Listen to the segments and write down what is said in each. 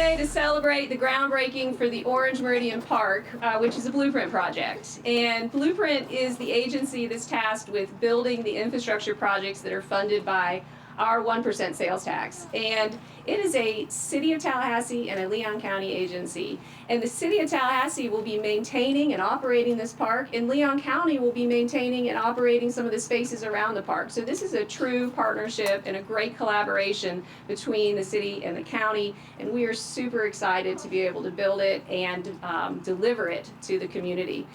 today to celebrate the groundbreaking for the Orange Meridian Park, which is a Blueprint project. And Blueprint is the agency that's tasked with building the infrastructure projects that are funded by our 1% sales tax. And it is a City of Tallahassee and a Leon County agency. And the City of Tallahassee will be maintaining and operating this park, and Leon County will be maintaining and operating some of the spaces around the park. So this is a true partnership and a great collaboration between the city and the county, and we are super excited to be able to build it and deliver it to the community.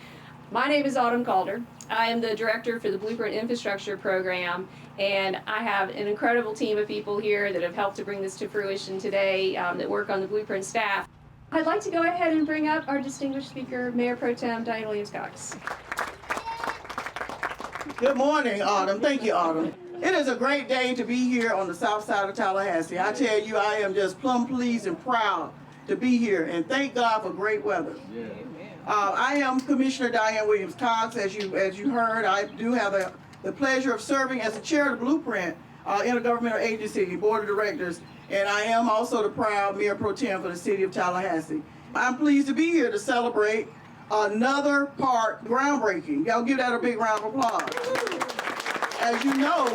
My name is Autumn Calder. I am the director for the Blueprint Infrastructure Program, and I have an incredible team of people here that have helped to bring this to fruition today that work on the Blueprint staff. I'd like to go ahead and bring up our distinguished speaker, Mayor Pro Tem Diane Williams-Cox. Good morning, Autumn. Thank you, Autumn. It is a great day to be here on the south side of Tallahassee. I tell you, I am just plumb pleased and proud to be here, and thank God for great weather. Yeah. I am Commissioner Diane Williams-Cox. As you heard, I do have the pleasure of serving as the chair of the Blueprint Intergovernmental Agency Board of Directors, and I am also the proud Mayor Pro Tem for the City of Tallahassee. I'm pleased to be here to celebrate another park groundbreaking. Y'all give that a big round of applause. As you know,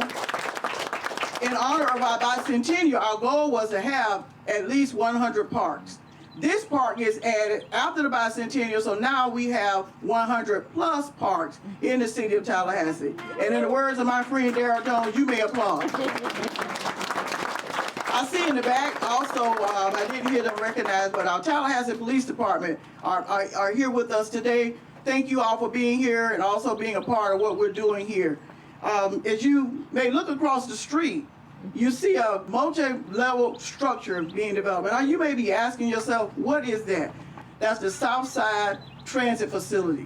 in honor of our bicentennial, our goal was to have at least 100 parks. This park is added after the bicentennial, so now we have 100 plus parks in the City of Tallahassee. And in the words of my friend Darrell Jones, you may applaud. I see in the back also, I didn't hear them recognized, but our Tallahassee Police Department are here with us today. Thank you all for being here and also being a part of what we're doing here. As you may look across the street, you see a multi-level structure being developed. Now you may be asking yourself, what is that? That's the Southside Transit Facility.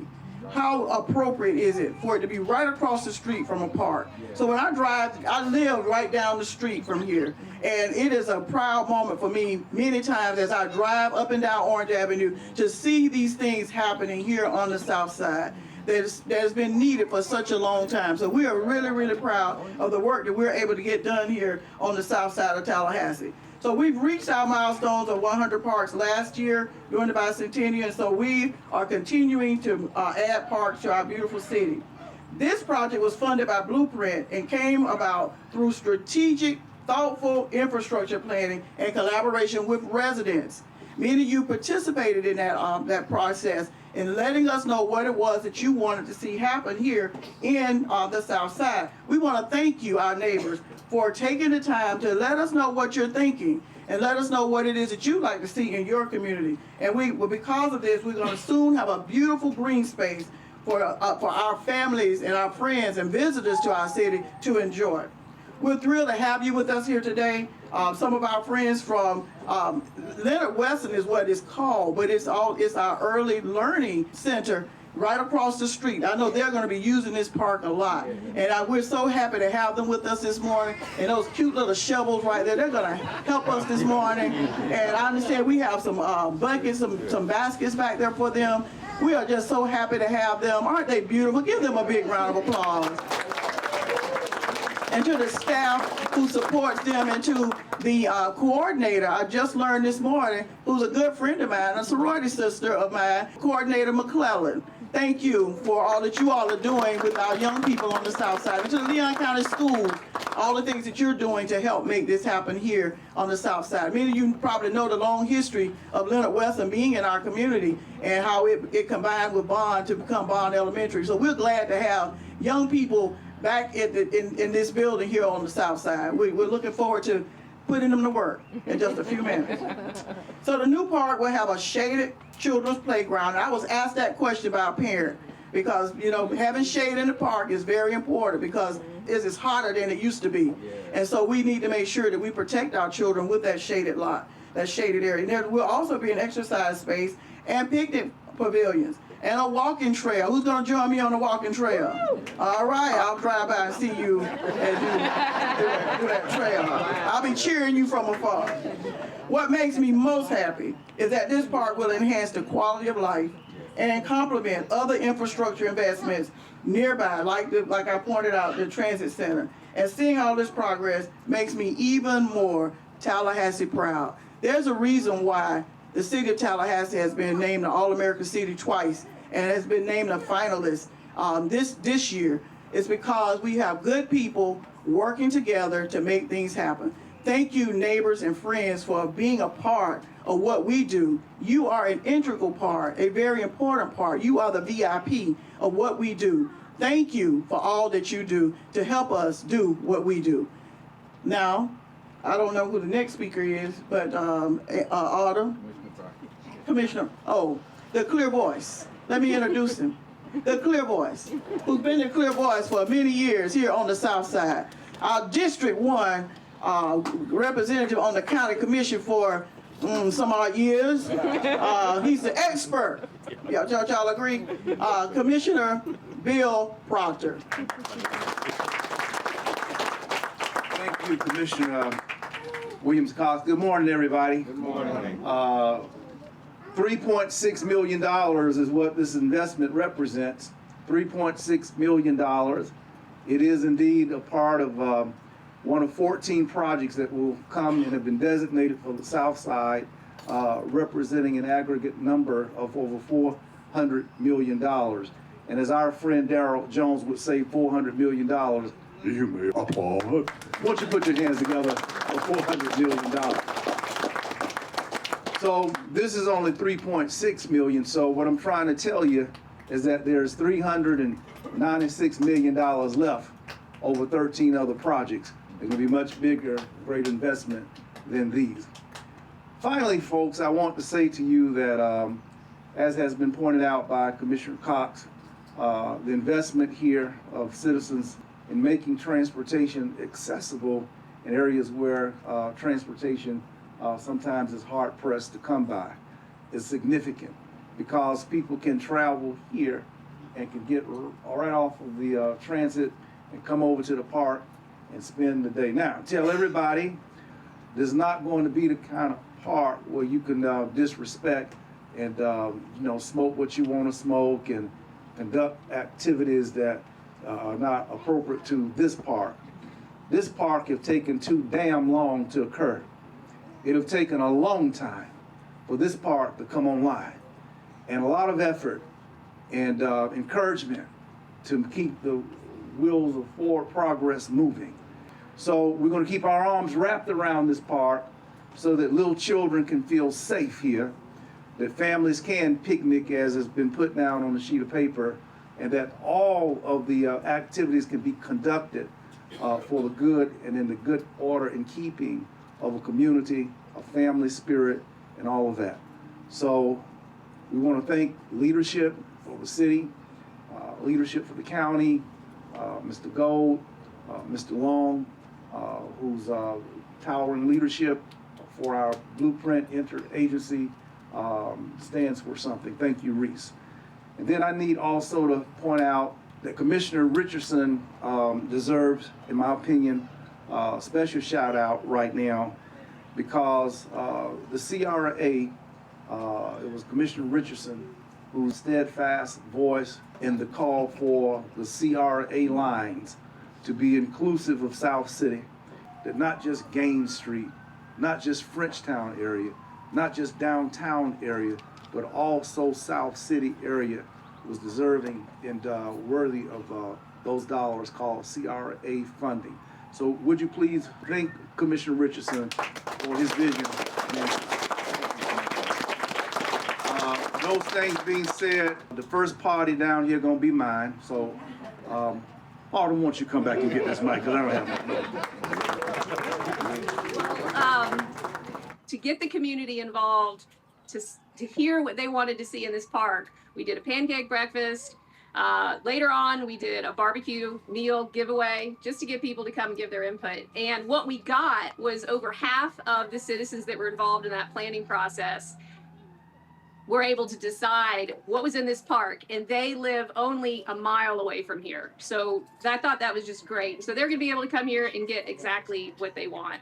How appropriate is it for it to be right across the street from a park? So when I drive, I live right down the street from here, and it is a proud moment for me many times as I drive up and down Orange Avenue to see these things happening here on the South Side. That has been needed for such a long time. So we are really, really proud of the work that we're able to get done here on the south side of Tallahassee. So we've reached our milestones of 100 parks last year during the bicentennial, and so we are continuing to add parks to our beautiful city. This project was funded by Blueprint and came about through strategic, thoughtful infrastructure planning and collaboration with residents. Many of you participated in that process in letting us know what it was that you wanted to see happen here in the South Side. We want to thank you, our neighbors, for taking the time to let us know what you're thinking and let us know what it is that you'd like to see in your community. And because of this, we're going to soon have a beautiful green space for our families and our friends and visitors to our city to enjoy. We're thrilled to have you with us here today. Some of our friends from Leonard Weston is what it's called, but it's our early learning center right across the street. I know they're going to be using this park a lot, and we're so happy to have them with us this morning. And those cute little shovels right there, they're going to help us this morning. And I understand we have some buckets, some baskets back there for them. We are just so happy to have them. Aren't they beautiful? Give them a big round of applause. And to the staff who supports them, and to the coordinator, I just learned this morning, who's a good friend of mine, a sorority sister of mine, Coordinator McClellan. Thank you for all that you all are doing with our young people on the South Side. And to the Leon County Schools, all the things that you're doing to help make this happen here on the South Side. Many of you probably know the long history of Leonard Weston being in our community and how it combined with Bond to become Bond Elementary. So we're glad to have young people back in this building here on the South Side. We're looking forward to putting them to work in just a few minutes. So the new park will have a shaded children's playground. And I was asked that question by a parent because, you know, having shade in the park is very important because it's hotter than it used to be. And so we need to make sure that we protect our children with that shaded lot, that shaded area. And there will also be an exercise space and picnic pavilions. And a walking trail. Who's going to join me on the walking trail? All right, I'll drive by and see you as you do that trail. I'll be cheering you from afar. What makes me most happy is that this park will enhance the quality of life and complement other infrastructure investments nearby, like I pointed out, the transit center. And seeing all this progress makes me even more Tallahassee proud. There's a reason why the city of Tallahassee has been named an All-American City twice and has been named a finalist this year. It's because we have good people working together to make things happen. Thank you, neighbors and friends, for being a part of what we do. You are an integral part, a very important part. You are the VIP of what we do. Thank you for all that you do to help us do what we do. Now, I don't know who the next speaker is, but Autumn. Commissioner, the clear voice. Let me introduce him. The clear voice, who's been the clear voice for many years here on the Southside. Our District 1 representative on the county commission for some odd years. He's the expert. Y'all agree? Commissioner Bill Proctor. Thank you, Commissioner Williams-Cox. Good morning, everybody. Good morning. $3.6 million is what this investment represents. $3.6 million. It is indeed a part of one of 14 projects that will come and have been designated for the Southside, representing an aggregate number of over $400 million. And as our friend Darrell Jones would say, $400 million, you may applaud. Won't you put your hands together for $400 million? So this is only 3.6 million. So what I'm trying to tell you is that there's $396 million left over 13 other projects. They're going to be much bigger, great investment than these. Finally, folks, I want to say to you that, as has been pointed out by Commissioner Cox, the investment here of citizens in making transportation accessible in areas where transportation sometimes is hard pressed to come by is significant, because people can travel here and can get right off of the transit and come over to the park and spend the day. Now, tell everybody, there's not going to be the kind of park where you can disrespect and smoke what you want to smoke and conduct activities that are not appropriate to this park. This park has taken too damn long to occur. It have taken a long time for this park to come online, and a lot of effort and encouragement to keep the wheels of forward progress moving. So we're going to keep our arms wrapped around this park so that little children can feel safe here, that families can picnic as has been put down on a sheet of paper, and that all of the activities can be conducted for the good and in the good order and keeping of a community, a family spirit, and all of that. So we want to thank leadership for the city, leadership for the county, Mr. Gold, Mr. Long, whose towering leadership for our Blueprint Interagency stands for something. Thank you, Reese. And then I need also to point out that Commissioner Richardson deserves, in my opinion, a special shout out right now, because the CRA, it was Commissioner Richardson whose steadfast voice in the call for the CRA lines to be inclusive of South City, that not just Gaines Street, not just Frenchtown area, not just downtown area, but also South City area was deserving and worthy of those dollars called CRA funding. So would you please thank Commissioner Richardson for his vision. Those things being said, the first party down here gonna be mine. So, Autumn, won't you come back and get this mic, because I don't have no. To get the community involved, to hear what they wanted to see in this park, we did a pancake breakfast. Later on, we did a barbecue meal giveaway just to get people to come and give their input. And what we got was over half of the citizens that were involved in that planning process were able to decide what was in this park, and they live only a mile away from here. So I thought that was just great. So they're gonna be able to come here and get exactly what they want.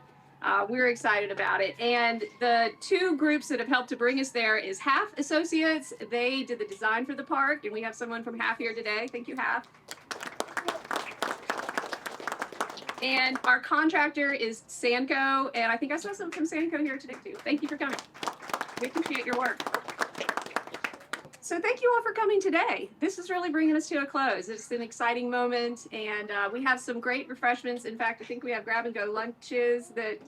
We're excited about it. And the two groups that have helped to bring us there is Half Associates. They did the design for the park, and we have someone from Half here today. Thank you, Half. And our contractor is Sanco, and I think I saw some from Sanco here today too. Thank you for coming. We appreciate your work. So thank you all for coming today. This is really bringing us to a close. It's an exciting moment, and we have some great refreshments. In fact, I think we have grab-and-go lunches that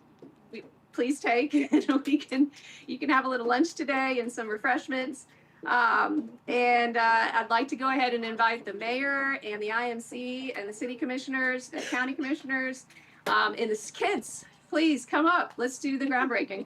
please take. And you can have a little lunch today and some refreshments. I'd like to go ahead and invite the mayor and the IMC and the city commissioners and county commissioners and the kids. Please come up. Let's do the groundbreaking.